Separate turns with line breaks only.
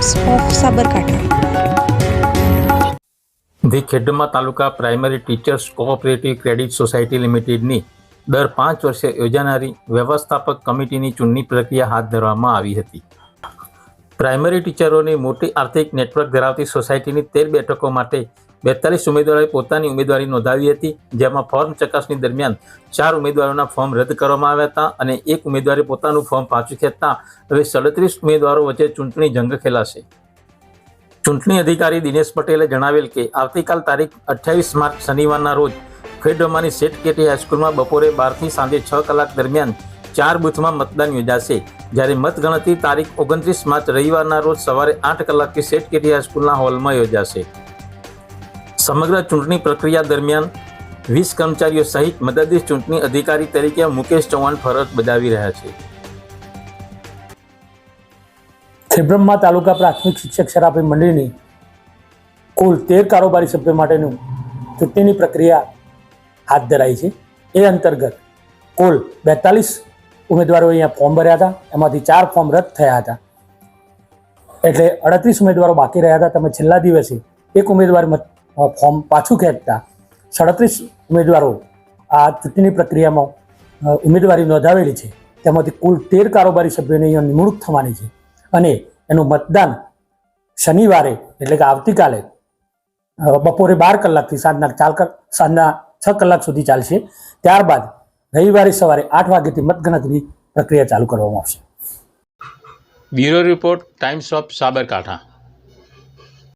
Times of Sabarkantha.
The Khedbrahma taluka primary teachers cooperative credit society લિમિટેડની દર 5 વર્ષે યોજાનારી વ્યવસ્થાપક કમિટીની ચૂંટણી પ્રક્રિયા હાથ ધરવામાં આવી હતી. પ્રાઇમરી ટીચરોની મોટી આર્થિક નેટવર્ક ધરાવતી સોસાયટીની 13 બેઠકો માટે 42 ઉમેદવારોએ પોતાની ઉમેદવારી નોંધાવી હતી, જેમાં ફોર્મ ચકાસણી દરમિયાન 4 ઉમેદવારોના ફોર્મ રદ કરવામાં આવ્યા હતા અને 1 ઉમેદવારે પોતાનું ફોર્મ પાછું ખેંચતા હવે 37 ઉમેદવારો વચ્ચે ચૂંટણી જંગ ખેલાશે. ચૂંટણી અધિકારી દિનેશ પટેલે જણાવેલ કે આવતીકાલ તારીખ 28 માર્ચ શનિવારના રોજ ખેડબ્રહ્માની સેઠ કેટી હાઈસ્કૂલમાં બપોરે 12 થી સાંજે 6 કલાક દરમિયાન 4 બૂથમાં મતદાન યોજાશે, જ્યારે મતગણતરી તારીખ 29 માર્ચ રવિવારના રોજ સવારે 8 કલાકથી સેઠ કેટી હાઈસ્કૂલના હોલમાં યોજાશે. સમગ્ર ચૂંટણી પ્રક્રિયા દરમિયાન 20 કર્મચારીઓ સહિત મદદનીશ ચૂંટણી અધિકારી તરીકે મુકેશ ચૌહાણ ફરજ બજાવી રહ્યા છે.
ખેડબ્રહ્મા તાલુકા પ્રાથમિક શિક્ષક સરાફી મંડળીની કુલ 13 કારોબારી સભ્યો માટેનું ચૂંટણીની પ્રક્રિયા હાથ ધરાઈ છે. એ અંતર્ગત કુલ 42 ઉમેદવારોએ અહીંયા ફોર્મ ભર્યા હતા, એમાંથી 4 ફોર્મ રદ થયા હતા, એટલે 38 ઉમેદવારો બાકી રહ્યા હતા. તમે છેલ્લા દિવસે એક ઉમેદવાર ફોર્મ પાછું ખેંચતા 37 ઉમેદવારો આ ચૂંટણી પ્રક્રિયામાં ઉમેદવારી નોંધાવેલી છે. તેમાંથી કુલ 13 કારોબારી સભ્યોની અહીંયા નિમણૂક થવાની છે અને એનું મતદાન શનિવારે એટલે કે આવતીકાલે બપોરે 12 કલાકથી સાંજના 6 કલાક સુધી ચાલશે. ત્યારબાદ રવિવારે સવારે 8 વાગ્યાથી મતગણતરી પ્રક્રિયા ચાલુ કરવામાં આવશે.
Bureau report, times of Sabarkantha.